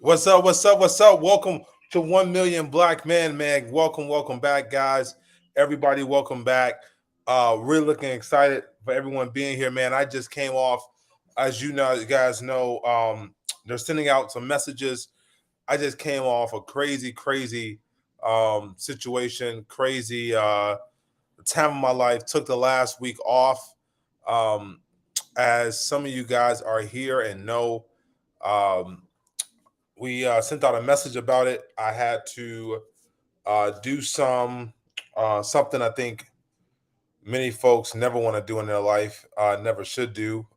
What's up? What's up? What's up? Welcome to 1 Million Black Men, man. Welcome back, guys. Everybody, welcome back. Really looking excited for everyone being here, man. I just came off, as you guys know, they're sending out some messages. I just came off a crazy situation, crazy time of my life. Took the last week off. Um, as some of you guys are here and know, um, we sent out a message about it. I had to do something I think many folks never want to do in their life, never should do.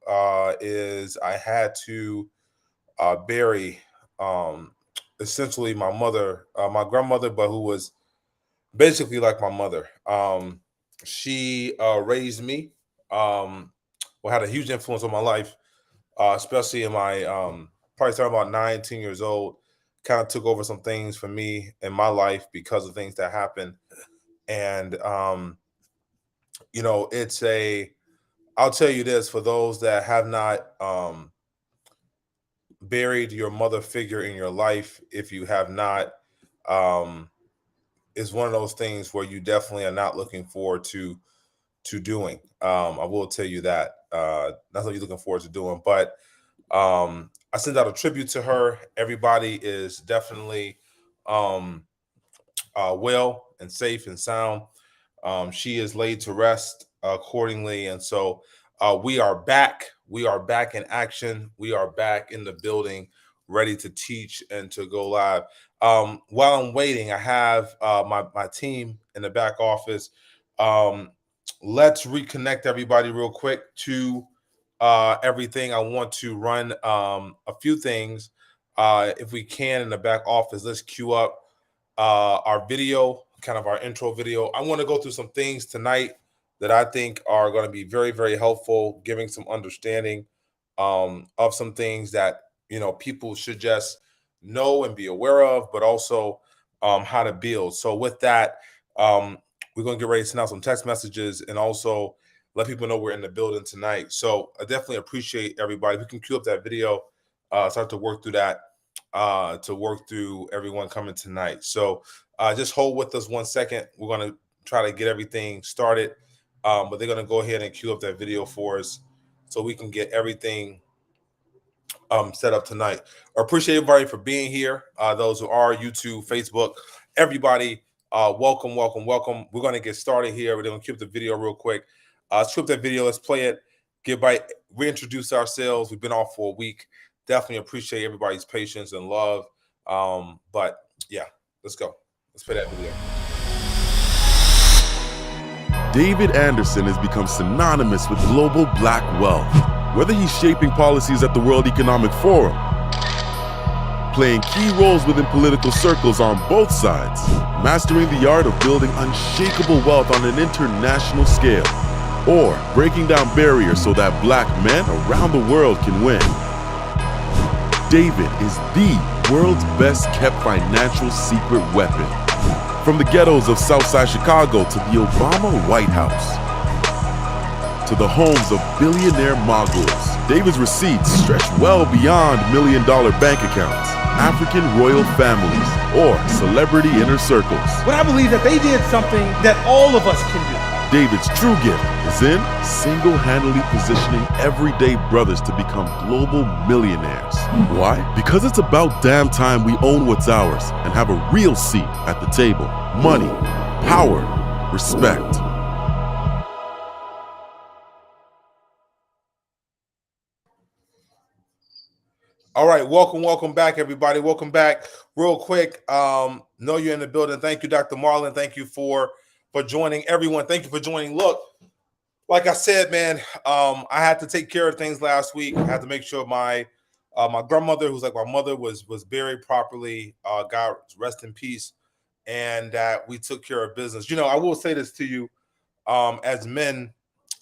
Is I had to bury um, essentially my mother, my grandmother, but who was basically like my mother. She raised me. Um, had a huge influence on my life, especially in my probably starting about 19 years old. Kind of took over some things for me in my life because of things that happened. And it's a I'll tell you this, for those that have not buried your mother figure in your life, if you have not, um it's one of those things where you definitely are not looking forward to doing. I will tell you that. That's what you're looking forward to doing. But I sent out a tribute to her. Everybody is definitely um, well and safe and sound. She is laid to rest accordingly, and so we are back. We are back in action. We are back in the building, ready to teach and to go live. While I'm waiting, I have my team in the back office. Um, let's reconnect everybody real quick to everything. I want to run a few things, if we can, in the back office. Let's queue up our video, kind of our intro video. I want to go through some things tonight that I think are going to be very helpful, giving some understanding of some things that people should just know and be aware of, but also how to build. So with that, we're going to get ready to send out some text messages and also let people know we're in the building tonight. So I definitely appreciate everybody. We can cue up that video, start to work through that, to work through everyone coming tonight. So just hold with us 1 second. We're going to try to get everything started, but they're going to go ahead and cue up that video for us so we can get everything set up tonight. I appreciate everybody for being here. Those who are YouTube, Facebook, everybody, welcome. We're going to get started here. We're going to keep the video real quick. Let's keep that video. Let's play it. Reintroduce ourselves. We've been off for a week. Definitely appreciate everybody's patience and love. But yeah, let's go. Let's play that video. David Anderson has become synonymous with global black wealth. Whether he's shaping policies at the World Economic Forum, playing key roles within political circles on both sides, mastering the art of building unshakable wealth on an international scale, or breaking down barriers so that black men around the world can win. David is the world's best kept financial secret weapon. From the ghettos of Southside Chicago to the Obama White House, to the homes of billionaire moguls, David's receipts stretch well beyond million-dollar bank accounts, African royal families, or celebrity inner circles. But I believe that they did something that all of us can do. David's true gift is in single-handedly positioning everyday brothers to become global millionaires. Why? Because it's about damn time we own what's ours and have a real seat at the table. Money, power, respect. All right, welcome back, everybody. Welcome back. Real quick, know you're in the building. Thank you, Dr. Marlon. Thank you for joining. Everyone, thank you for joining. Look, like I said, man, I had to take care of things last week. I had to make sure my grandmother, who's like my mother, was buried properly. God rest in peace, and that we took care of business. I will say this to you, as men,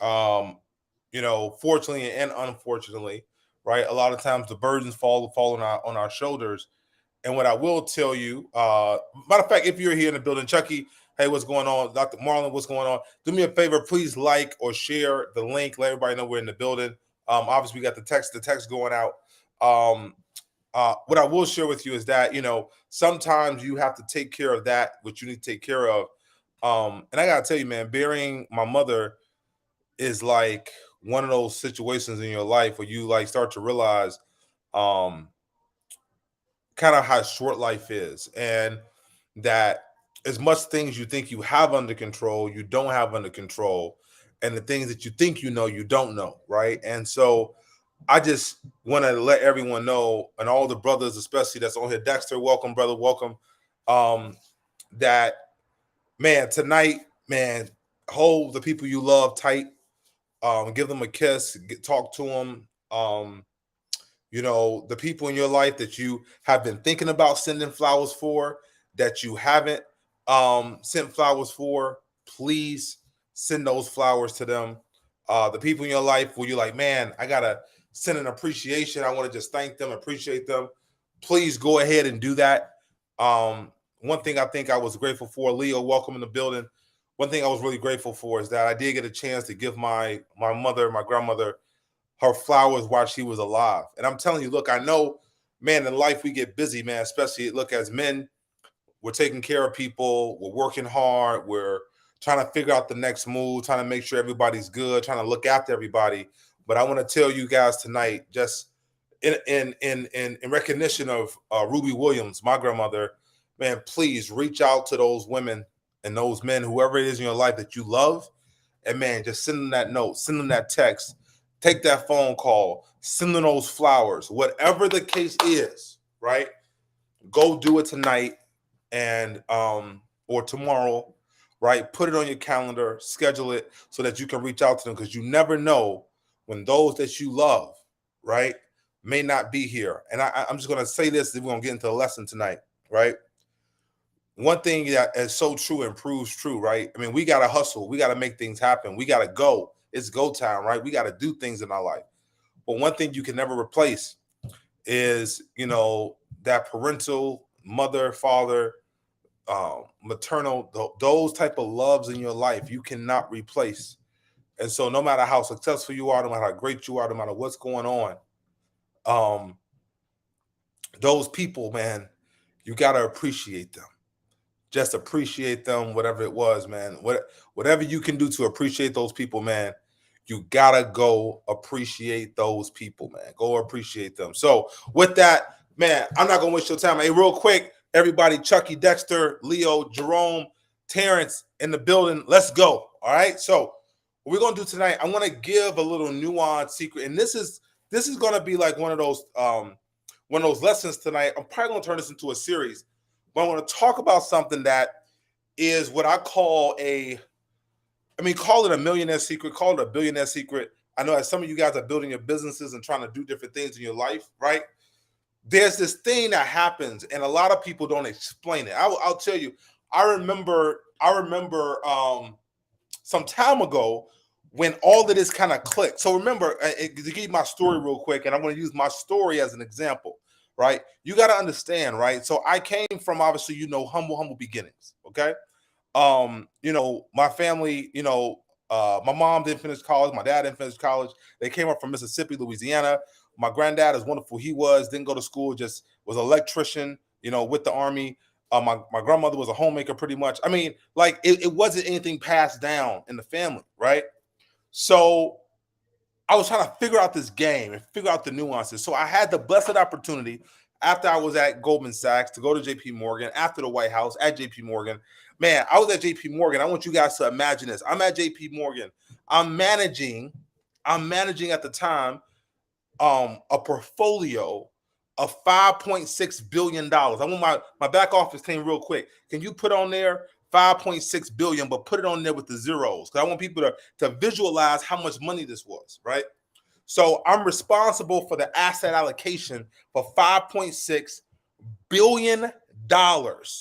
fortunately and unfortunately, right? A lot of times the burdens fall on our shoulders. And what I will tell you, matter of fact, if you're here in the building, Chucky, hey, what's going on? Dr. Marlon, what's going on? Do me a favor, please like or share the link. Let everybody know we're in the building. Obviously, we got the text going out. what I will share with you is that, sometimes you have to take care of that, which you need to take care of. And I gotta tell you, man, burying my mother is like one of those situations in your life where you like start to realize um kind of how short life is, and that as much things you think you have under control, you don't have under control, and the things that you think you don't know, right? And so I just want to let everyone know, and all the brothers, especially that's on here, Dexter, welcome, brother, welcome. Um, that man, tonight, man, hold the people you love tight. Give them a kiss, talk to them. The people in your life that you have been thinking about sending flowers for, that you haven't sent flowers for, please send those flowers to them. The people in your life where you're like, man, I gotta send an appreciation. I want to just thank them, appreciate them. Please go ahead and do that. One thing I think I was grateful for, Leo, welcome in the building. One thing I was really grateful for is that I did get a chance to give my mother, my grandmother, her flowers while she was alive. And I'm telling you, look, I know, man, in life we get busy, man, especially look, as men, we're taking care of people, we're working hard, we're trying to figure out the next move, trying to make sure everybody's good, trying to look after everybody. But I want to tell you guys tonight, just in recognition of Ruby Williams, my grandmother, man, please reach out to those women and those men, whoever it is in your life that you love, and man, just send them that note, send them that text, take that phone call, send them those flowers, whatever the case is, right? Go do it tonight and or tomorrow, right? Put it on your calendar, schedule it so that you can reach out to them, because you never know when those that you love, right, may not be here. And I'm just going to say this, and we're going to get into the lesson tonight, right? One thing that is so true and proves true, right? I mean, we got to hustle. We got to make things happen. We got to go. It's go time, right? We got to do things in our life. But one thing you can never replace is, that parental, mother, father, maternal, those type of loves in your life, you cannot replace. And so no matter how successful you are, no matter how great you are, no matter what's going on, those people, man, you got to appreciate them. Just appreciate them, whatever it was, man. Whatever you can do to appreciate those people, man, you gotta go appreciate those people, man. Go appreciate them. So with that, man, I'm not gonna waste your time. Hey, real quick, everybody, Chucky, Dexter, Leo, Jerome, Terrence in the building. Let's go. All right. So what we're gonna do tonight, I want to give a little nuanced secret, and this is gonna be like one of those lessons tonight. I'm probably gonna turn this into a series. But I want to talk about something that is what I call call it a millionaire secret, call it a billionaire secret. I know as some of you guys are building your businesses and trying to do different things in your life, right? There's this thing that happens, and a lot of people don't explain it. I'll tell you, I remember some time ago when all of this kind of clicked. So remember, to give you my story real quick, and I'm going to use my story as an example. Right? You got to understand, right? So I came from, obviously, humble beginnings. Okay. My family, my mom didn't finish college. My dad didn't finish college. They came up from Mississippi, Louisiana. My granddad, as wonderful he was, didn't go to school, just was an electrician, with the Army. My grandmother was a homemaker pretty much. I mean, like it wasn't anything passed down in the family. Right. So I was trying to figure out this game and figure out the nuances. So I had the blessed opportunity after I was at Goldman Sachs to go to JP Morgan, after the White House at JP Morgan. Man, I was at JP Morgan. I want you guys to imagine this. I'm at JP Morgan. I'm managing at the time a portfolio of $5.6 billion. I want my back office team real quick. Can you put on there 5.6 billion, but put it on there with the zeros? Because I want people to visualize how much money this was, right? So I'm responsible for the asset allocation for $5.6 billion.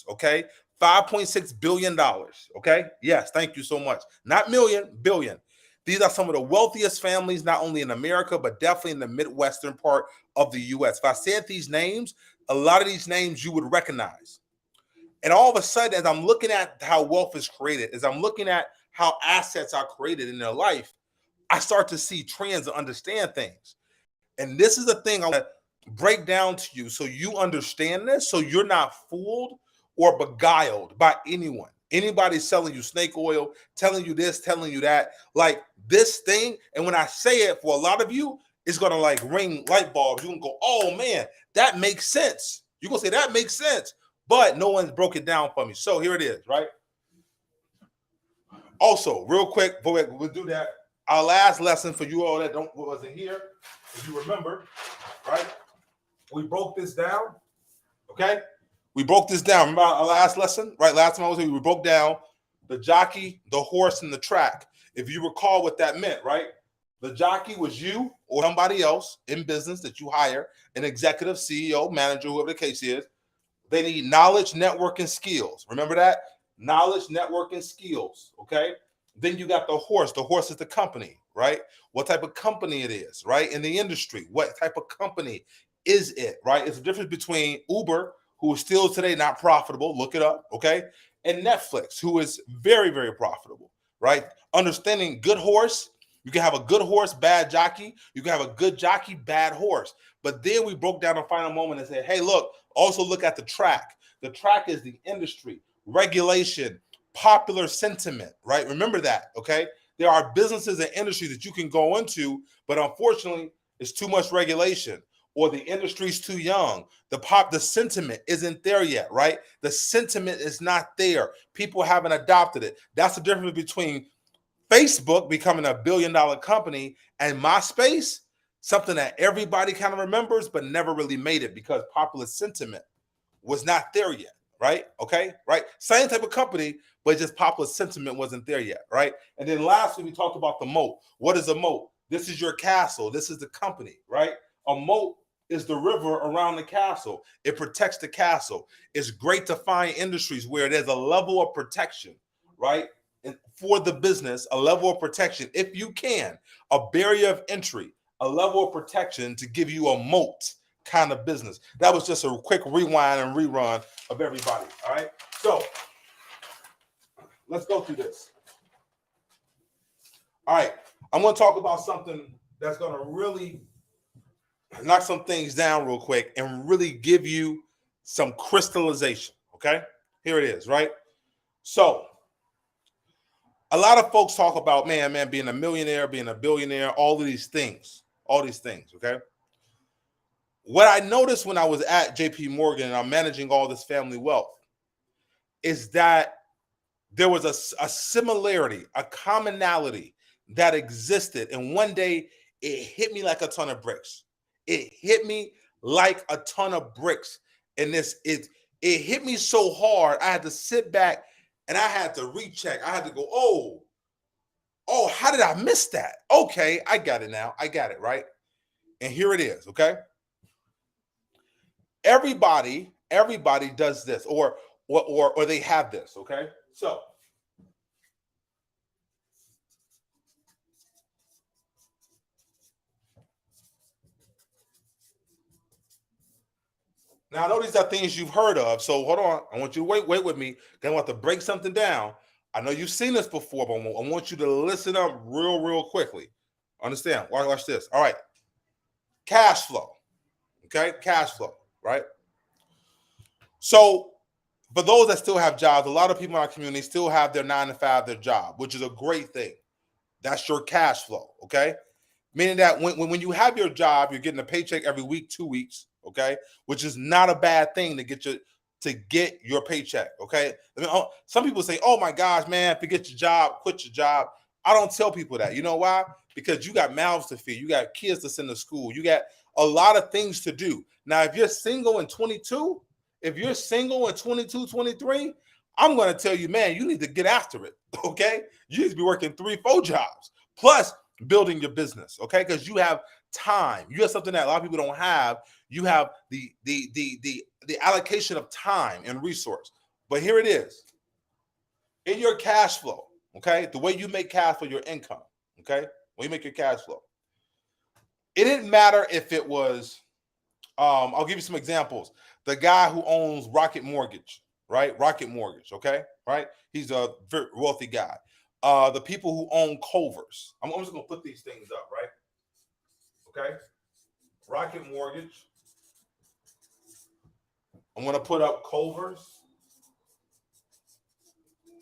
Okay. $5.6 billion. Okay. Yes. Thank you so much. Not million, billion. These are some of the wealthiest families, not only in America, but definitely in the Midwestern part of the US. If I said these names, a lot of these names you would recognize. And all of a sudden, as I'm looking at how wealth is created, as I'm looking at how assets are created in their life, I start to see trends and understand things. And this is the thing I want to break down to you so you understand this, so you're not fooled or beguiled by anyone. Anybody selling you snake oil, telling you this, telling you that, like this thing. And when I say it, for a lot of you, it's gonna like ring light bulbs. You're gonna go, oh man, that makes sense. You're gonna say that makes sense, but no one's broke it down for me. So here it is, right? Also, real quick, we'll do that. Our last lesson for you all that wasn't here, if you remember, right? We broke this down, okay? We broke this down. Remember our last lesson, right? Last time I was here, we broke down the jockey, the horse, and the track. If you recall what that meant, right? The jockey was you or somebody else in business that you hire, an executive, CEO, manager, whoever the case is. They need knowledge, network, and skills. Remember that? Knowledge, network, and skills, okay? Then you got the horse. The horse is the company, right? What type of company it is, right? In the industry, what type of company is it, right? It's the difference between Uber, who is still today not profitable, look it up, okay? And Netflix, who is very, very profitable, right? Understanding good horse, you can have a good horse, bad jockey. You can have a good jockey, bad horse. But then we broke down the final moment and said, hey, look, also look at the track. The track is the industry, regulation, popular sentiment, right? Remember that, okay? There are businesses and industries that you can go into, but unfortunately, it's too much regulation, or the industry's too young. The sentiment isn't there yet, right? The sentiment is not there. People haven't adopted it. That's the difference between Facebook becoming a $1 billion company and MySpace, something that everybody kind of remembers, but never really made it because popular sentiment was not there yet, right? Okay, right? Same type of company, but just popular sentiment wasn't there yet, right? And then lastly, we talked about the moat. What is a moat? This is your castle. This is the company, right? A moat is the river around the castle. It protects the castle. It's great to find industries where there's a level of protection, right? And for the business, a level of protection, if you can, a barrier of entry, a level of protection to give you a moat kind of business. That was just a quick rewind and rerun of everybody. All right. So let's go through this. All right. I'm going to talk about something that's going to really knock some things down real quick and really give you some crystallization. Okay. Here it is. Right. So a lot of folks talk about, man, being a millionaire, being a billionaire, all these things. Okay. What I noticed when I was at JP Morgan and I'm managing all this family wealth is that there was a similarity, a commonality that existed. And one day it hit me like a ton of bricks. It hit me like a ton of bricks. And it hit me so hard, I had to sit back and I had to recheck. I had to go, oh, how did I miss that? Okay, I got it now. I got it, right? And here it is, okay? Everybody does this, or they have this, okay? So now I know these are things you've heard of. So hold on. I want you to wait with me. I want to break something down. I know you've seen this before, but I want you to listen up real quickly. Understand? Watch this. All right. Cash flow. Okay, cash flow, right? So for those that still have jobs, a lot of people in our community still have their 9 to 5, their job, which is a great thing. That's your cash flow, okay? Meaning that when you have your job, you're getting a paycheck every week, 2 weeks, okay? Which is not a bad thing to get your paycheck, okay? I mean, some people say, oh my gosh, man, forget your job, quit your job. I don't tell people that. You know why? Because you got mouths to feed. You got kids to send to school. You got a lot of things to do. Now, if you're single and 22, 23, I'm going to tell you, man, you need to get after it, okay? You need to be working 3-4 jobs, plus building your business, okay? Because you have time. You have something that a lot of people don't have. You have the allocation of time and resource. But here it is. In your cash flow, okay? The way you make cash flow, your income, okay? When you make your cash flow. It didn't matter if it was, I'll give you some examples. The guy who owns Rocket Mortgage, right? Rocket Mortgage, okay? Right? He's a very wealthy guy. The people who own Culver's. I'm just going to put these things up, right? Okay? Rocket Mortgage. I'm going to put up Culver's,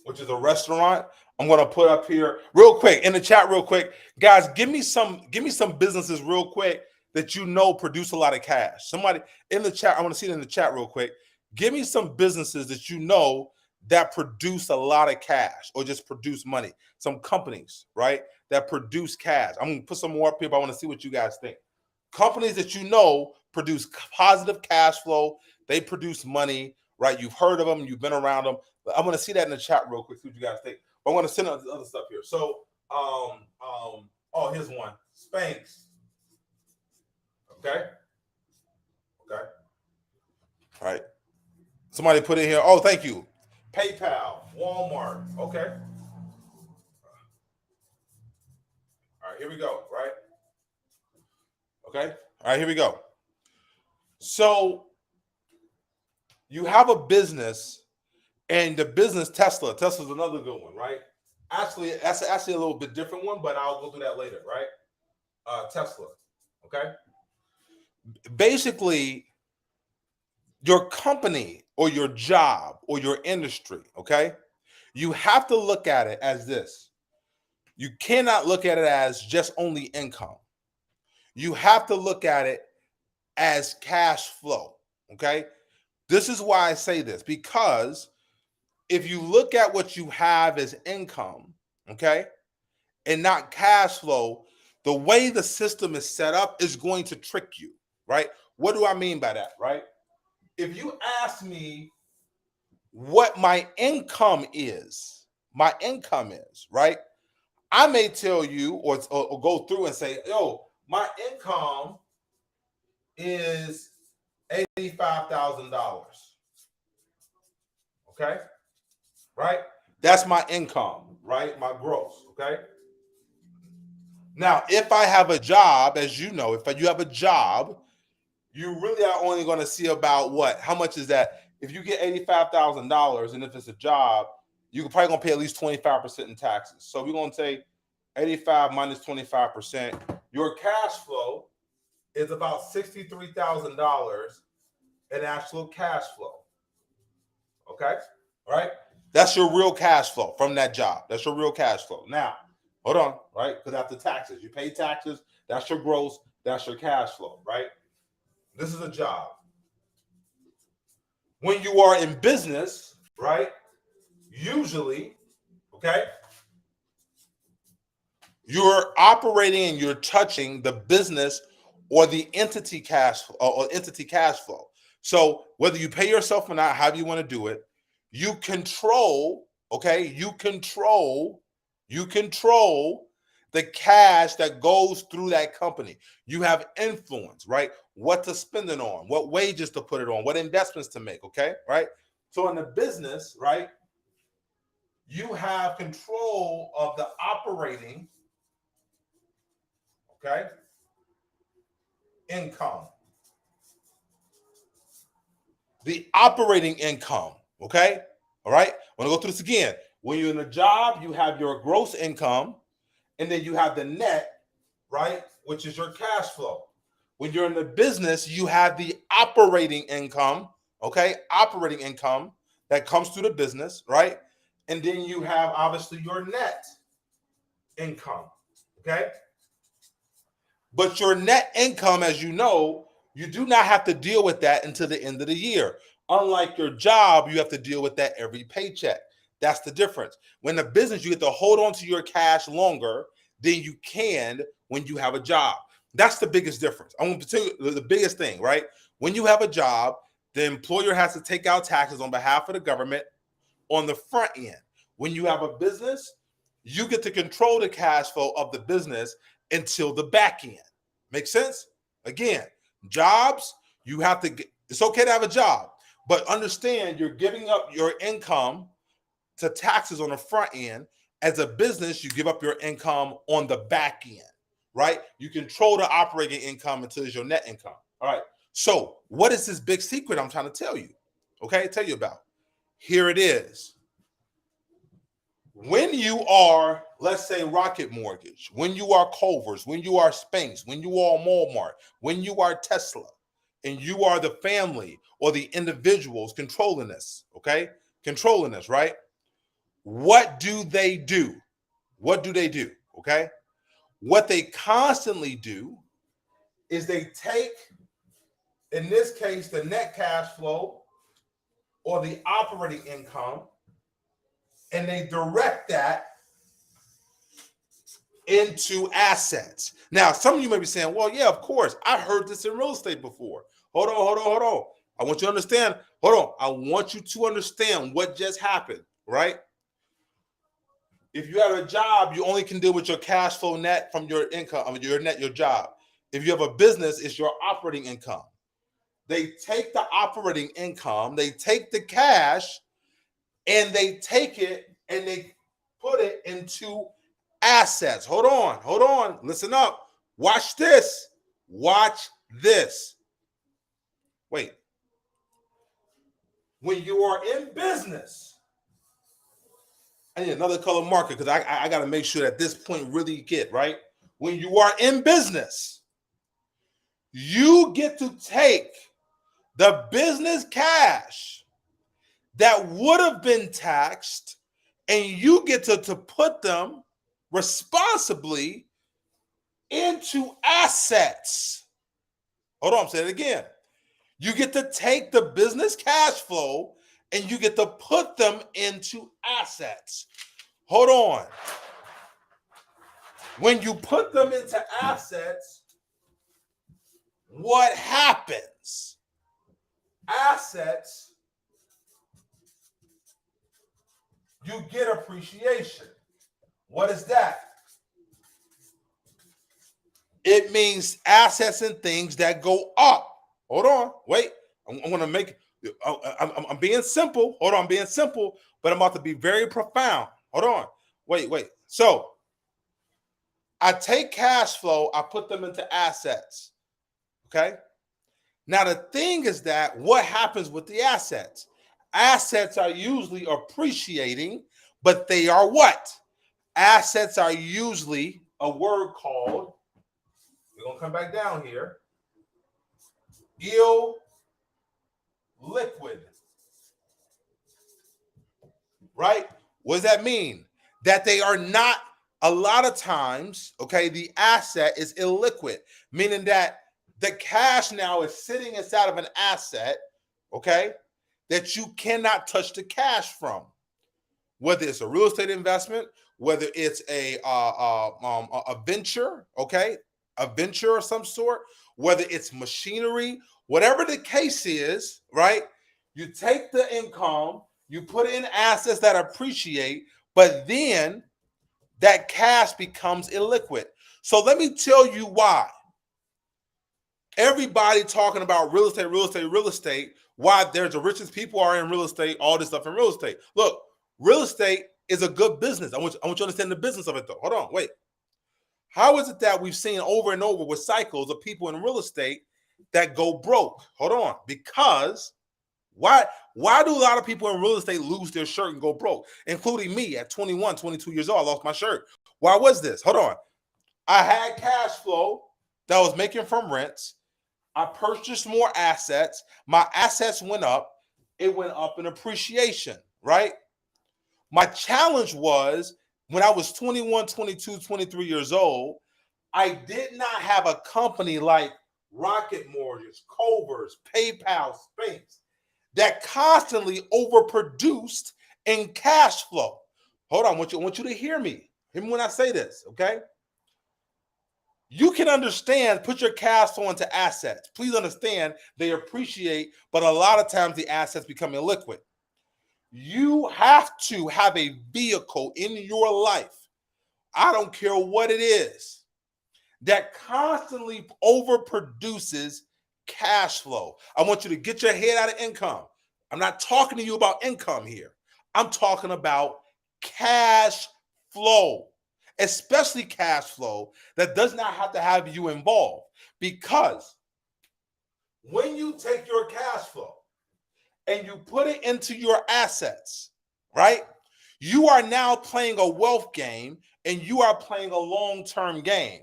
which is a restaurant. I'm going to put up here real quick in the chat real quick. Guys, give me some businesses real quick that you know produce a lot of cash. Somebody in the chat, I want to see it in the chat real quick. Give me some businesses that you know that produce a lot of cash or just produce money. Some companies, right, that produce cash. I'm going to put some more up here, but I want to see what you guys think. Companies that you know produce positive cash flow. They produce money, right? You've heard of them. You've been around them. But I'm going to see that in the chat real quick, see what you guys think. But I'm going to send out the other stuff here. So, oh, here's one. Spanx. Okay. Okay. All right. Somebody put in here. Oh, thank you. PayPal, Walmart. Okay. All right, here we go. Right. Okay. All right, here we go. So you have a business, and the business Tesla's another good one, right? Actually, that's actually a little bit different one, but I'll go through that later, right? Tesla. Okay. Basically, your company or your job or your industry, okay, you have to look at it as this. You cannot look at it as just only income. You have to look at it as cash flow, okay? This is why I say this, because if you look at what you have as income, okay, and not cash flow, the way the system is set up is going to trick you, right? What do I mean by that, right? If you ask me what my income is, right? I may tell you or go through and say, yo, my income is $85,000. Okay? Right? That's my income, right? My gross, okay? Now, if I have a job, as you know, if you have a job, you really are only going to see about what? How much is that? If you get $85,000 and if it's a job, you're probably going to pay at least 25% in taxes. So we're going to say 85 minus 25%. Your cash flow is about $63,000 in actual cash flow. Okay? All right? That's your real cash flow from that job. That's your real cash flow. Now, hold on, right? Because after taxes, you pay taxes. That's your gross. That's your cash flow, right? This is a job. When you are in business, right? Usually, okay, you're operating and you're touching the business or the entity cash flow. So whether you pay yourself or not, however you want to do it, you control, okay? You control the cash that goes through that company. You have influence, right? What to spend it on, what wages to put it on, what investments to make, okay? Right? So in the business, right, you have control of the operating, okay, income. The operating income, okay? All right? I want to go through this again. When you're in a job, you have your gross income, and then you have the net, right, which is your cash flow. When you're in the business, you have the operating income, okay? Operating income that comes through the business, right? And then you have, obviously, your net income, okay? But your net income, as you know, you do not have to deal with that until the end of the year. Unlike your job, you have to deal with that every paycheck. That's the difference. When the business, you get to hold on to your cash longer than you can when you have a job. That's the biggest difference. I want to tell you the biggest thing, right? When you have a job, the employer has to take out taxes on behalf of the government on the front end. When you have a business, you get to control the cash flow of the business until the back end. Make sense? Again, jobs, you have to it's okay to have a job, but understand you're giving up your income to taxes on the front end. As a business, you give up your income on the back end, right? You control the operating income until it's your net income. All right. So what is this big secret I'm trying to tell you? Okay, tell you about. Here it is. When you are, let's say, Rocket Mortgage, when you are Culver's, when you are Spanx, when you are Walmart, when you are Tesla, and you are the family or the individuals controlling this, okay? Controlling this, right? What do they do? What do they do? Okay. What they constantly do is they take, in this case, the net cash flow or the operating income, and they direct that into assets. Now, some of you may be saying, well, yeah, of course. I heard this in real estate before. Hold on. I want you to understand. Hold on. I want you to understand what just happened, right? If you have a job, you only can deal with your cash flow net from your income, your job. If you have a business, it's your operating income. They take the operating income, they take the cash, and they take it and they put it into assets. Hold on. Listen up. Watch this. Wait. When you are in business, I need another color marker because I got to make sure that this point really get right. When you are in business, you get to take the business cash that would have been taxed and you get to put them responsibly into assets. Hold on, I'm saying it again. You get to take the business cash flow and you get to put them into assets. Hold on. When you put them into assets, what happens? Assets, you get appreciation. What is that? It means assets and things that go up. Hold on. Wait. I'm going to make I'm being simple. Hold on. I'm being simple, but I'm about to be very profound. Hold on. Wait. So I take cash flow, I put them into assets. Okay. Now, the thing is that what happens with the assets? Assets are usually appreciating, but they are what? Assets are usually a word called, we're going to come back down here, illiquid. Right? What does that mean? That they are not, a lot of times, okay, the asset is illiquid, meaning that the cash now is sitting inside of an asset, okay, that you cannot touch the cash from. Whether it's a real estate investment, whether it's a venture, okay, a venture of some sort, whether it's machinery, whatever the case is, right? You take the income, you put it in assets that appreciate, but then that cash becomes illiquid. So let me tell you why. Everybody talking about real estate, why there's the richest people are in real estate, all this stuff in real estate. Look, real estate is a good business. I want you to understand the business of it though. Hold on, wait. How is it that we've seen over and over with cycles of people in real estate that go broke? Hold on, because why do a lot of people in real estate lose their shirt and go broke, including me at 21, 22 years old? I lost my shirt. Why was this? Hold on. I had cash flow that I was making from rents. I purchased more assets. My assets went up. It went up in appreciation, right? My challenge was when I was 21, 22, 23 years old, I did not have a company like Rocket Mortgage, Covers, PayPal, Sphinx that constantly overproduced in cash flow. Hold on, I want you to hear me. Hear me when I say this, okay? You can understand, put your cash flow into assets. Please understand they appreciate, but a lot of times the assets become illiquid. You have to have a vehicle in your life, I don't care what it is, that constantly overproduces cash flow. I want you to get your head out of income. I'm not talking to you about income here. I'm talking about cash flow, especially cash flow that does not have to have you involved. Because when you take your cash flow and you put it into your assets, right? You are now playing a wealth game and you are playing a long-term game.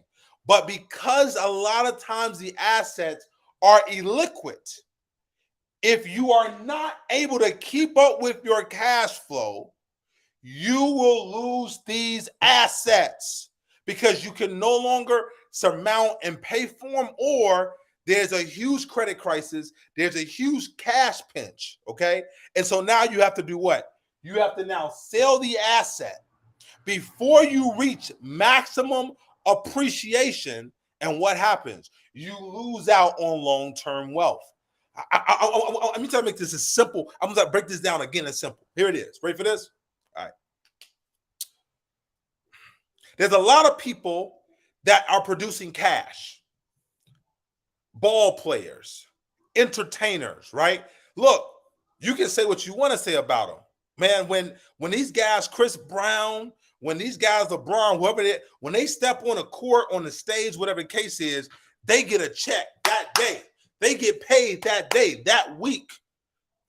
But because a lot of times the assets are illiquid, if you are not able to keep up with your cash flow, you will lose these assets because you can no longer surmount and pay for them, or there's a huge credit crisis, there's a huge cash pinch, okay? And so now you have to do what? You have to now sell the asset before you reach maximum appreciation, and what happens? You lose out on long-term wealth. Let me try to make this as simple. I'm going to break this down again as simple. Here it is. Ready for this? All right. There's a lot of people that are producing cash. Ball players, entertainers, right? Look, you can say what you want to say about them. Man, when these guys, Chris Brown, when these guys, LeBron, whoever they, when they step on a court, on the stage, whatever the case is, they get a check that day. They get paid that day, that week,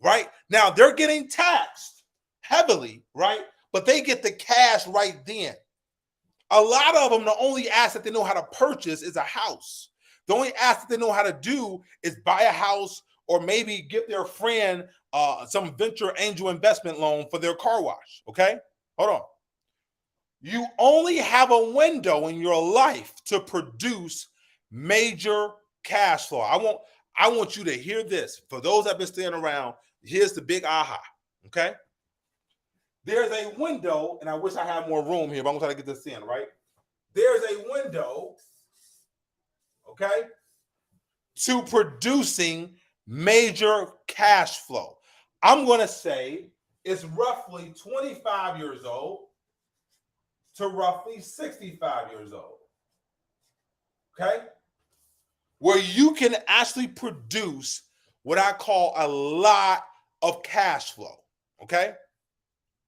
right? Now, they're getting taxed heavily, right? But they get the cash right then. A lot of them, the only asset they know how to purchase is a house. The only asset they know how to do is buy a house or maybe give their friend some venture angel investment loan for their car wash, okay? Hold on. You only have a window in your life to produce major cash flow. I want you to hear this. For those that have been staying around, here's the big aha, okay? There's a window, and I wish I had more room here, but I'm going to try to get this in, right? There's a window, okay, to producing major cash flow. I'm going to say it's roughly 25 years old to roughly 65 years old, okay? Where you can actually produce what I call a lot of cash flow, okay?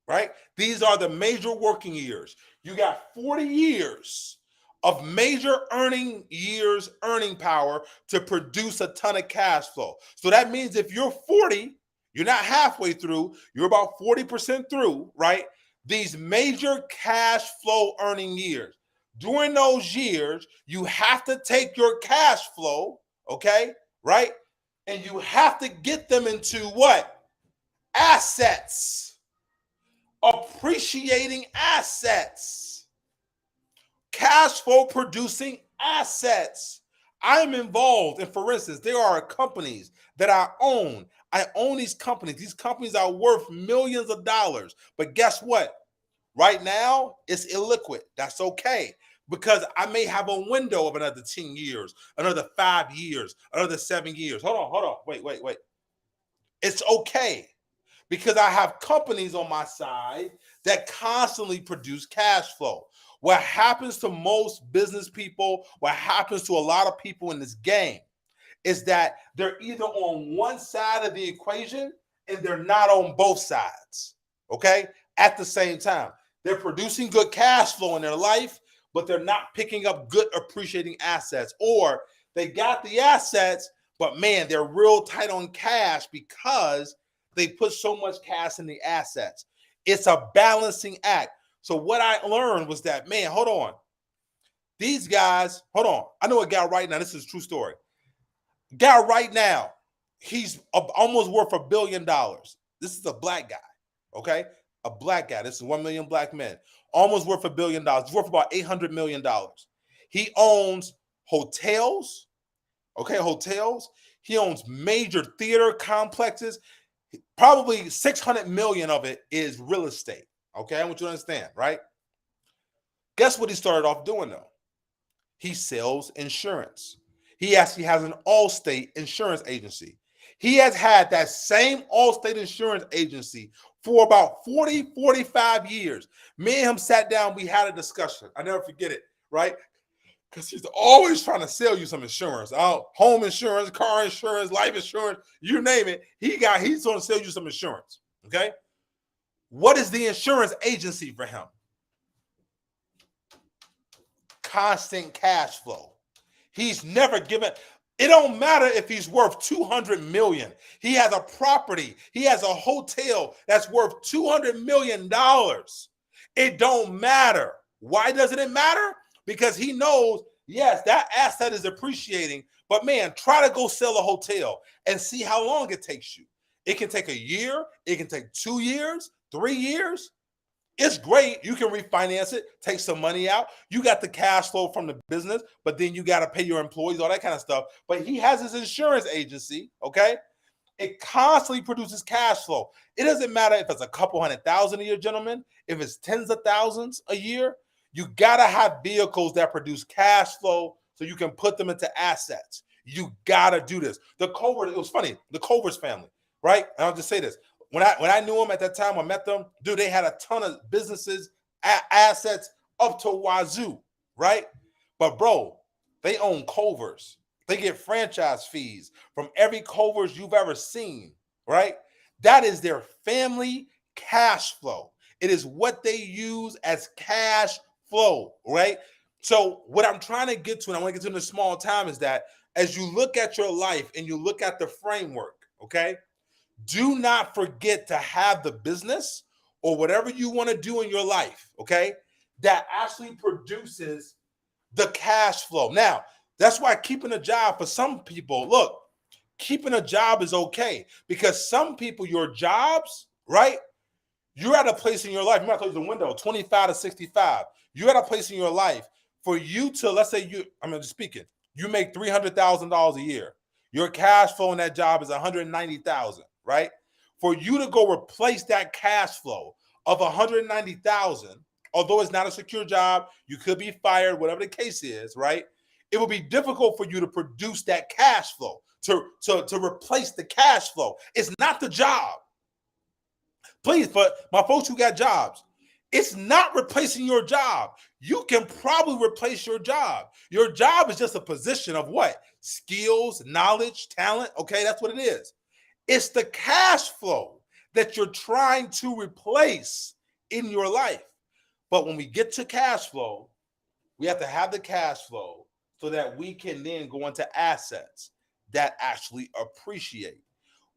Right? These are the major working years. You got 40 years of major earning years, earning power to produce a ton of cash flow. So that means if you're 40, you're not halfway through, you're about 40% through, right? These major cash flow earning years. During those years, you have to take your cash flow, okay, right? And you have to get them into what? Assets. Appreciating assets. Cash flow producing assets. I am involved in, for instance, there are companies that I own. I own these companies. These companies are worth millions of dollars. But guess what? Right now, it's illiquid. That's okay. Because I may have a window of another 10 years, another 5 years, another 7 years. Hold on. Wait. It's okay. Because I have companies on my side that constantly produce cash flow. What happens to most business people, what happens to a lot of people in this game is that they're either on one side of the equation and they're not on both sides, okay? At the same time. They're producing good cash flow in their life, but they're not picking up good appreciating assets. Or they got the assets, but man, they're real tight on cash because they put so much cash in the assets. It's a balancing act. So what I learned was that, man, hold on. These guys, hold on. I know a guy right now, this is a true story. Guy right now, he's almost worth $1 billion. This is a black guy, okay? A black guy. This is 1 million black men. Almost worth $1 billion. He's worth about $800 million. He owns hotels, okay, hotels. He owns major theater complexes. Probably 600 million of it is real estate. Okay, I want you to understand, right? Guess what he started off doing though? He sells insurance. He actually has an Allstate insurance agency. He has had that same Allstate insurance agency for about 40, 45 years. Me and him sat down, we had a discussion. I never forget it, right? Because he's always trying to sell you some insurance. Home insurance, car insurance, life insurance, you name it. He's going to sell you some insurance, okay? What is the insurance agency for him? Constant cash flow. He's never given. It don't matter if he's worth 200 million. He has a property. He has a hotel that's worth $200 million. It don't matter. Why doesn't it matter? Because he knows, yes, that asset is appreciating, But man, try to go sell a hotel and see how long it takes you. It can take a year. It can take 2 years, 3 years. It's great. You can refinance it, take some money out. You got the cash flow from the business, but then you got to pay your employees, all that kind of stuff. But he has his insurance agency, okay? It constantly produces cash flow. It doesn't matter if it's a couple $100,000 a year, gentlemen, if it's tens of thousands a year, you got to have vehicles that produce cash flow so you can put them into assets. You got to do this. The Covers, it was funny, the Covers family, right? And I'll just say this. When I knew them at that time, I met them, dude, they had a ton of businesses, assets up to wazoo, right? But bro, they own Covers. They get franchise fees from every Covers you've ever seen, right? That is their family cash flow. It is what they use as cash flow, right? So what I'm trying to get to, and I want to get to in a small time, is that as you look at your life and you look at the framework, okay? Do not forget to have the business or whatever you want to do in your life, okay, that actually produces the cash flow. Now, that's why keeping a job for some people, look, keeping a job is okay because some people, your jobs, right, you're at a place in your life, you might close the window, 25 to 65. You're at a place in your life for you to, let's say I'm just speaking, you make $300,000 a year. Your cash flow in that job is $190,000. Right? For you to go replace that cash flow of $190,000, although it's not a secure job, you could be fired, whatever the case is, right? It will be difficult for you to produce that cash flow, to replace the cash flow. It's not the job. Please, for my folks who got jobs, it's not replacing your job. You can probably replace your job. Your job is just a position of what? Skills, knowledge, talent. Okay, that's what it is. It's the cash flow that you're trying to replace in your life. But when we get to cash flow, we have to have the cash flow so that we can then go into assets that actually appreciate.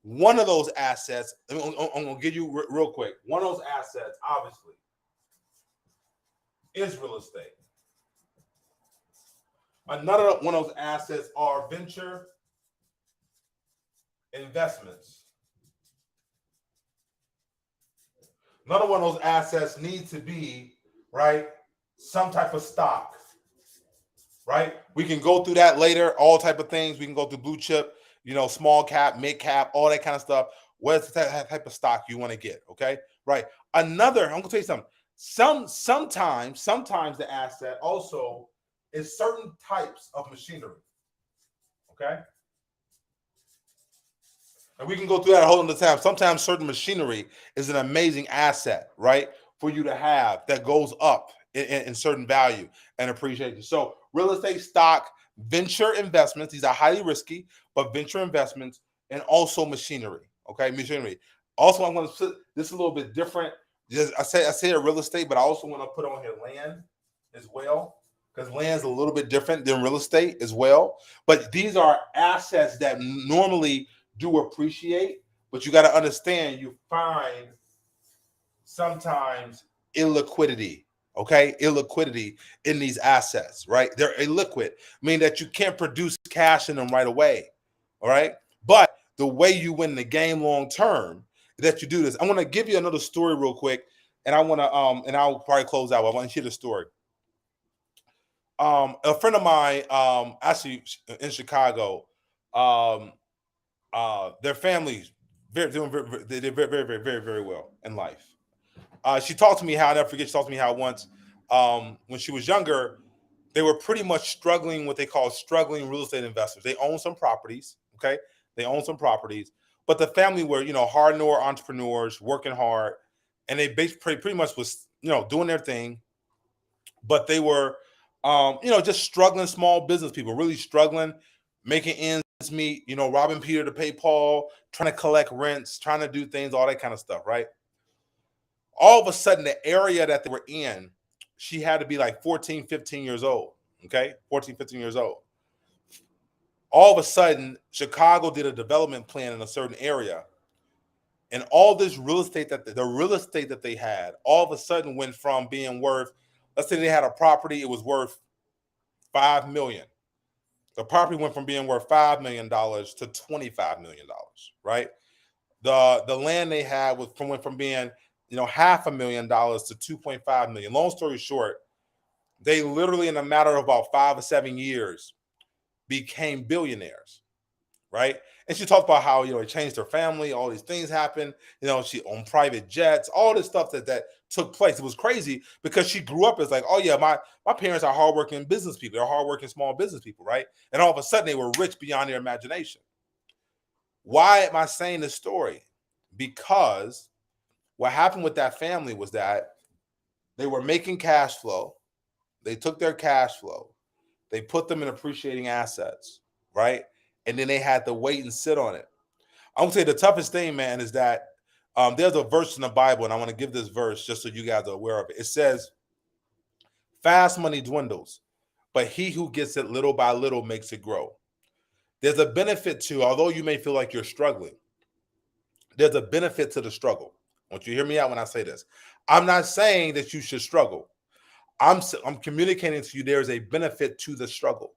One of those assets, I'm going to give you real quick. One of those assets, obviously, is real estate. Another one of those assets are venture investments. Another one of those assets needs to be, right, some type of stock, right? We can go through that later, all type of things. We can go through blue chip, small cap, mid cap, all that kind of stuff. What's the type of stock you want to get, okay? Right. I'm going to tell you something. Sometimes the asset also is certain types of machinery, okay? And we can go through that a whole other time. Sometimes certain machinery is an amazing asset, right, for you to have that goes up in certain value and appreciation. So real estate, stock, venture investments, these are highly risky, but venture investments and also machinery, okay, machinery. Also, I'm going to put this a little bit different. I say real estate, but I also want to put on here land as well, because land's a little bit different than real estate as well. But these are assets that normally do appreciate, but you got to understand you find sometimes illiquidity, okay? Illiquidity in these assets, right? They're illiquid, meaning that you can't produce cash in them right away, all right? But the way you win the game long term is that you do this. I want to give you another story real quick, and I want to and I'll probably close out. I want to hear the story. A friend of mine, actually in Chicago, their families they're very well in life. She talked to me how, I never forget, she talked to me how once when she was younger, they were pretty much struggling, what they call struggling real estate investors. They own some properties, okay? They own some properties, but the family were, hard-nosed entrepreneurs, working hard, and they pretty much was, doing their thing, but they were, just struggling small business people, really struggling, making ends meet, robbing Peter to pay Paul, trying to collect rents, trying to do things, all that kind of stuff, right? All of a sudden, the area that they were in, she had to be like 14, 15 years old, okay? 14, 15 years old. All of a sudden, Chicago did a development plan in a certain area, and all this real estate that they had, all of a sudden went from being worth, let's say they had a property, it was worth $5 million. The property went from being worth $5 million to $25 million, right? The land they had went from being, $500,000 to 2.5 million. Long story short, they literally in a matter of about 5 or 7 years became billionaires, right? And she talked about how, it changed her family, all these things happened, she owned private jets, all this stuff that took place. It was crazy because she grew up as like, oh yeah, my parents are hardworking business people, they're hardworking small business people, right? And all of a sudden they were rich beyond their imagination. Why am I saying this story? Because what happened with that family was that they were making cash flow. They took their cash flow, they put them in appreciating assets, right? And then they had to wait and sit on it. I'm gonna say the toughest thing, man, is that there's a verse in the Bible, and I want to give this verse just so you guys are aware of it. It says, "Fast money dwindles, but he who gets it little by little makes it grow." There's a benefit to, although you may feel like you're struggling, there's a benefit to the struggle. I want you to hear me out when I say this. I'm not saying that you should struggle. I'm communicating to you there is a benefit to the struggle,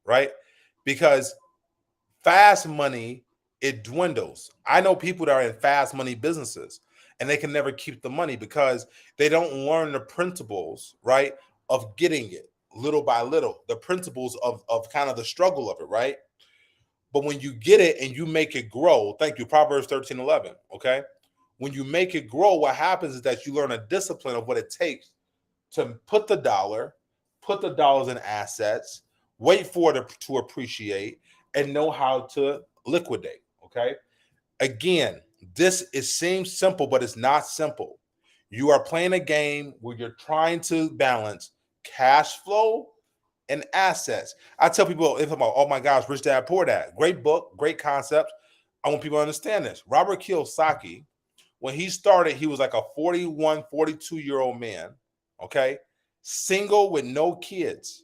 right? Because fast money, it dwindles. I know people that are in fast money businesses and they can never keep the money because they don't learn the principles, right, of getting it little by little, the principles of kind of the struggle of it, right? But when you get it and you make it grow, thank you, Proverbs 13:11, okay? When you make it grow, what happens is that you learn a discipline of what it takes to put the dollars in assets, wait for it to appreciate, and know how to liquidate, okay? Again, seems simple, but it's not simple. You are playing a game where you're trying to balance cash flow and assets. I tell people, if I'm about, oh my gosh, Rich Dad Poor Dad, great book, great concept. I want people to understand this. Robert Kiyosaki, when he started, he was like a 41, 42-year-old man, okay, single with no kids.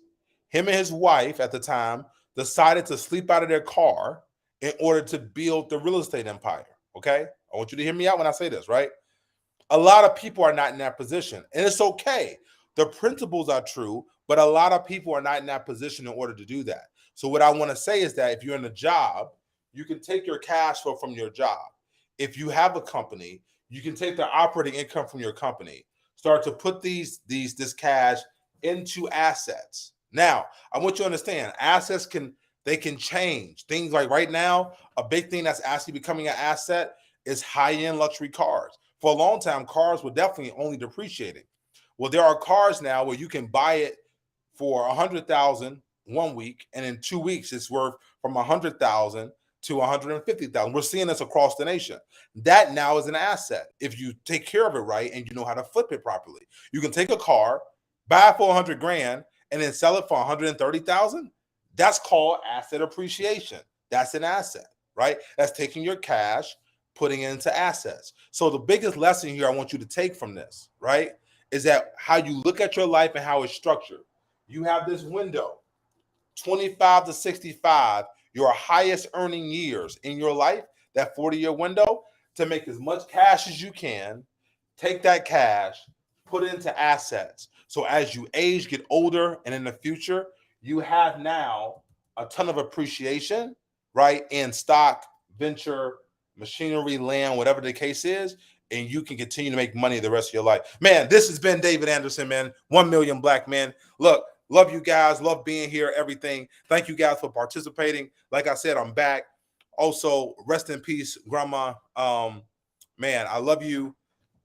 Him and his wife at the time decided to sleep out of their car in order to build the real estate empire, okay? I want you to hear me out when I say this, right? A lot of people are not in that position, and it's okay. The principles are true, but a lot of people are not in that position in order to do that. So what I want to say is that if you're in a job, you can take your cash flow from your job. If you have a company, you can take the operating income from your company, start to put this cash into assets. Now, I want you to understand, assets can change. Things like right now, a big thing that's actually becoming an asset is high-end luxury cars. For a long time, cars were definitely only depreciating. Well, there are cars now where you can buy it for $100,000 1 week, and in 2 weeks, it's worth from $100,000 to $150,000. We're seeing this across the nation. That now is an asset if you take care of it right and you know how to flip it properly. You can take a car, buy it for $100,000, and then sell it for $130,000. That's called asset appreciation. That's an asset, right? That's taking your cash, putting it into assets. So the biggest lesson here I want you to take from this, right, is that how you look at your life and how it's structured. You have this window, 25 to 65, your highest earning years in your life, that 40-year window, to make as much cash as you can, take that cash, put it into assets. So as you age, get older, and in the future, you have now a ton of appreciation, right, in stock, venture, machinery, land, whatever the case is, and you can continue to make money the rest of your life. Man, this has been David Anderson, man, 1 million black men. Look, love you guys, love being here, everything. Thank you guys for participating. Like I said, I'm back. Also, rest in peace, Grandma. Man, I love you.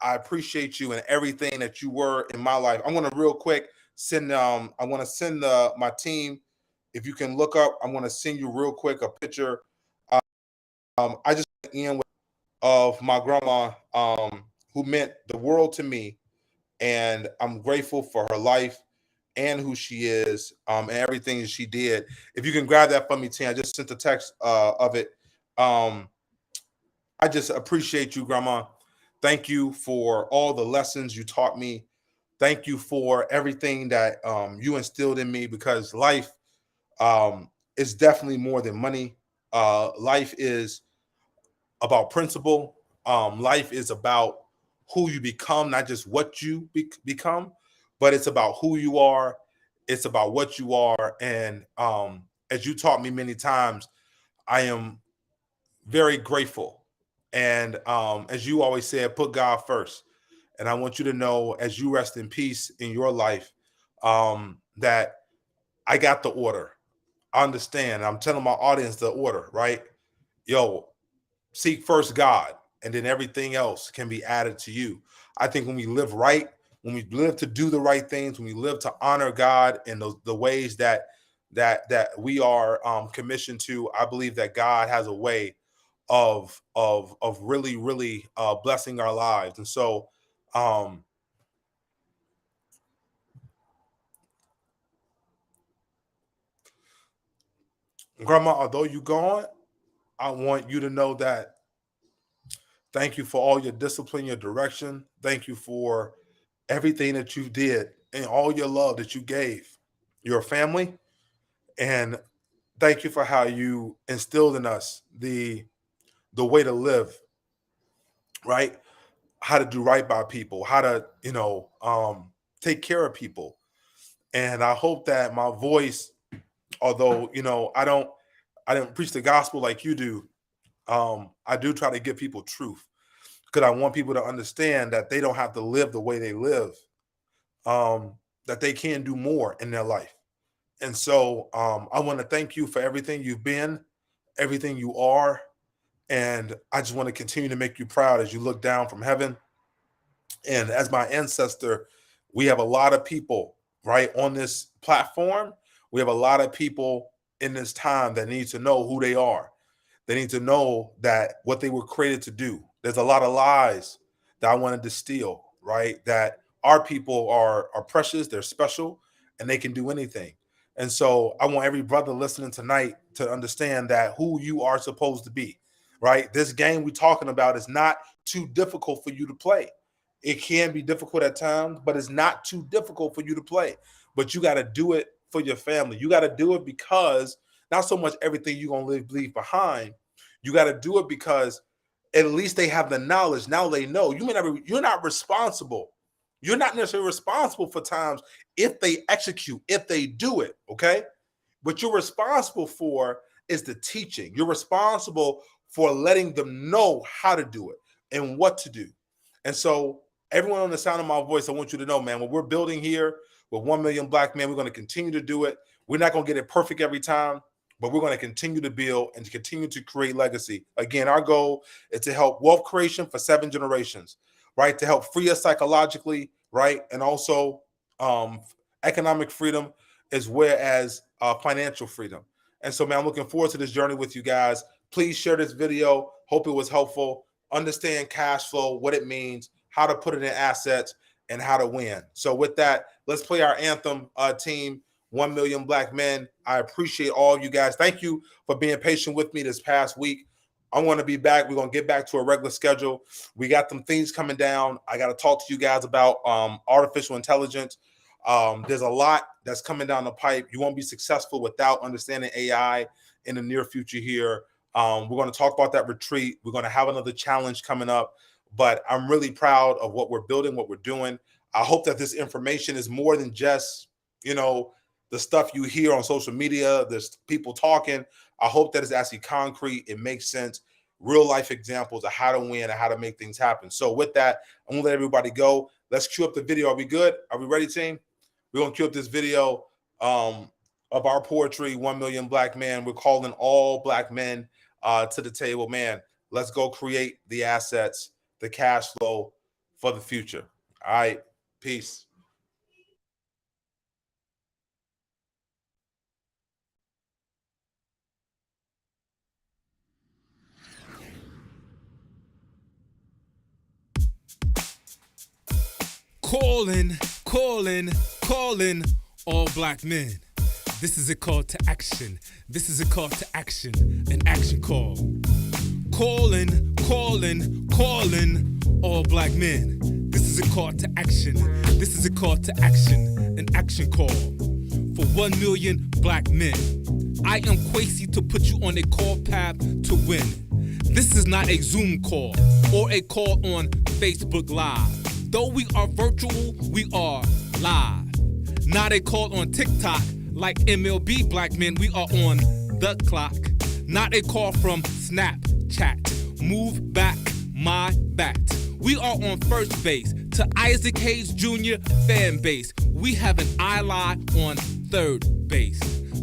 I appreciate you and everything that you were in my life. I'm going to real quick send I want to send my team, if you can look up, I'm going to send you real quick a picture. I just end with of my grandma, who meant the world to me, and I'm grateful for her life and who she is, and everything she did. If you can grab that for me, Tim, I just sent a text of it. I just appreciate you, Grandma. Thank you for all the lessons you taught me. Thank you for everything that you instilled in me, because life is definitely more than money. Life is about principle. Life is about who you become, not just what you become, but it's about who you are. It's about what you are, and as you taught me many times, I am very grateful. And as you always said, put God first. And I want you to know, as you rest in peace in your life, that I got the order. I understand. I'm telling my audience the order, right? Yo, seek first God, and then everything else can be added to you. I think when we live right, when we live to do the right things, when we live to honor God in the ways that we are commissioned to, I believe that God has a way of really blessing our lives. And so Grandma, although you gone, I want you to know that thank you for all your discipline, your direction. Thank you for everything that you did and all your love that you gave your family. And thank you for how you instilled in us the way to live, right? How to do right by people, how to, take care of people. And I hope that my voice, although, I didn't preach the gospel like you do, I do try to give people truth, because I want people to understand that they don't have to live the way they live, that they can do more in their life. And so I want to thank you for everything you've been, everything you are. And I just want to continue to make you proud as you look down from heaven. And as my ancestor, we have a lot of people, right, on this platform. We have a lot of people in this time that need to know who they are. They need to know that what they were created to do. There's a lot of lies that I want to distill, right? That our people are precious, they're special, and they can do anything. And so I want every brother listening tonight to understand that who you are supposed to be, right? This game we're talking about is not too difficult for you to play. It can be difficult at times, but it's not too difficult for you to play. But you got to do it for your family. You got to do it because not so much everything you're going to leave behind. You got to do it because at least they have the knowledge. Now they know. You're not responsible. You're not necessarily responsible for times if they execute, if they do it, okay? What you're responsible for is the teaching. You're responsible for letting them know how to do it and what to do. And so everyone on the sound of my voice, I want you to know, man, what we're building here with 1 Million Black Men, we're going to continue to do it. We're not going to get it perfect every time, but we're going to continue to build and to continue to create legacy. Again, our goal is to help wealth creation for 7 generations, right? To help free us psychologically, right? And also economic freedom as well as financial freedom. And so, man, I'm looking forward to this journey with you guys. Please share this video. Hope it was helpful. Understand cash flow, what it means, how to put it in assets, and how to win. So with that, let's play our anthem, team, 1 Million Black Men. I appreciate all of you guys. Thank you for being patient with me this past week. I want to be back. We're going to get back to a regular schedule. We got some things coming down. I got to talk to you guys about artificial intelligence. There's a lot that's coming down the pipe. You won't be successful without understanding AI in the near future here. We're going to talk about that retreat. We're going to have another challenge coming up, but I'm really proud of what we're building, what we're doing. I hope that this information is more than just, the stuff you hear on social media. There's people talking. I hope that it's actually concrete. It makes sense. Real life examples of how to win and how to make things happen. So with that, I'm going to let everybody go. Let's cue up the video. Are we good? Are we ready, team? We're going to cue up this video of our poetry, 1 Million Black Men. We're calling all black men to the table. Man, let's go create the assets, the cash flow for the future. All right. Peace. Calling all black men. This is a call to action. This is a call to action, an action call. Calling all black men. This is a call to action. This is a call to action, an action call for 1 million black men. I am Kwesi to put you on a call path to win. This is not a Zoom call or a call on Facebook Live. Though we are virtual, we are live. Not a call on TikTok Like MLB black men, we are on the clock. Not a call from Snapchat. Move back my bat. We are on first base. To Isaac Hayes Jr. fan base, we have an eye line on third base.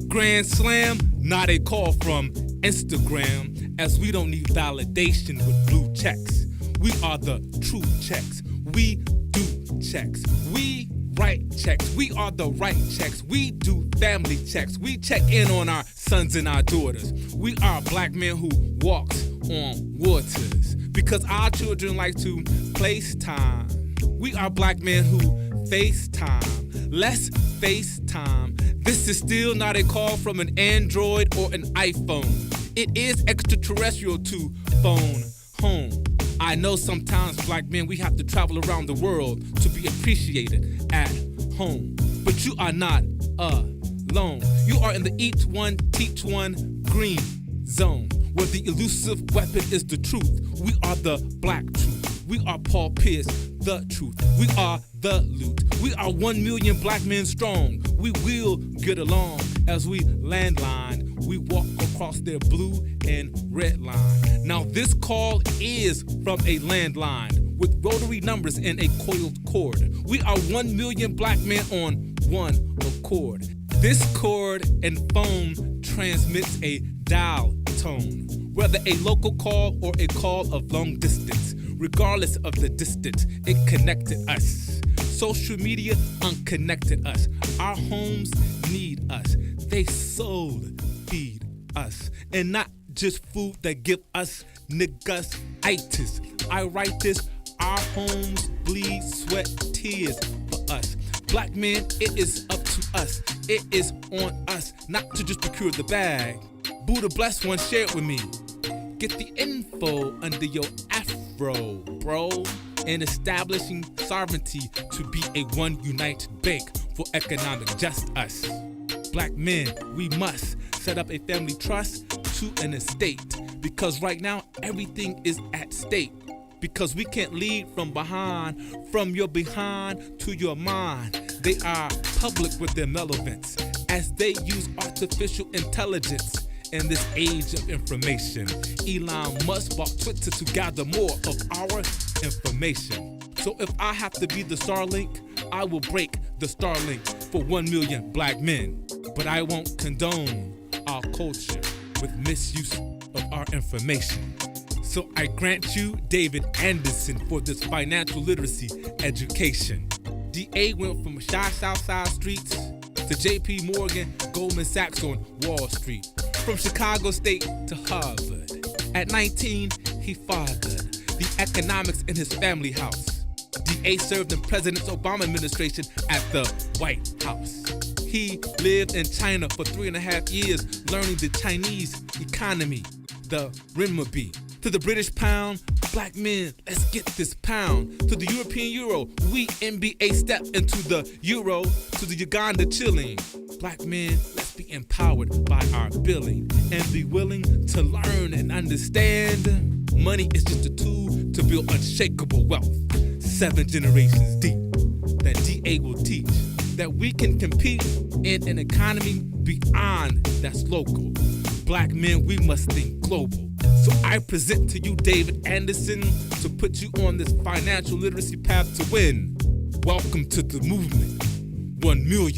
Grand Slam, not a call from Instagram, as we don't need validation with blue checks. We are the true checks. We do checks. We write checks. We are the right checks. We do family checks. We check in on our sons and our daughters. We are black men who walks on waters because our children like to FaceTime. We are black men who FaceTime. Let's FaceTime. This is still not a call from an Android or an iPhone. It is extraterrestrial to phone home. I know sometimes black men, we have to travel around the world to be appreciated at home. But you are not alone. You are in the each one, teach one green zone, where the elusive weapon is the truth. We are the black truth. We are Paul Pierce, the truth. We are the loot. We are 1 million black men strong. We will get along as we landline. We walk across their blue and red line. Now this call is from a landline with rotary numbers and a coiled cord. We are 1 million black men on one accord. This cord and phone transmits a dial tone, whether a local call or a call of long distance. Regardless of the distance, it connected us. Social media unconnected us. Our homes need us. They soul feed us. And not just food that give us niggas itis. I write this, our homes bleed, sweat, tears for us. Black men, it is up to us. It is on us not to just procure the bag. Buddha bless one, share it with me. Get the info under your afro, bro. And establishing sovereignty to be a one united bank for economic just us. Black men, we must set up a family trust to an estate, because right now everything is at stake. Because we can't lead from behind, from your behind to your mind. They are public with their relevance as they use artificial intelligence. In this age of information, Elon Musk bought Twitter to gather more of our information. So if I have to be the Starlink, I will break the Starlink for 1 million black men. But I won't condone our culture with misuse of our information. So I grant you David Anderson for this financial literacy education. DA went from shy Southside streets to JP Morgan, Goldman Sachs on Wall Street. From Chicago State to Harvard. At 19, he fathered the economics in his family house. DA served in President Obama administration at the White House. He lived in China for 3.5 years, learning the Chinese economy, the renminbi. To the British pound, black men, let's get this pound. To the European euro, we NBA step into the euro. To the Uganda shilling, black men, let's be empowered by our billing and be willing to learn and understand. Money is just a tool to build unshakable wealth. 7 generations deep that DA will teach that we can compete in an economy beyond that's local. Black men, we must think global. So I present to you David Anderson to put you on this financial literacy path to win. Welcome to the movement. 1 million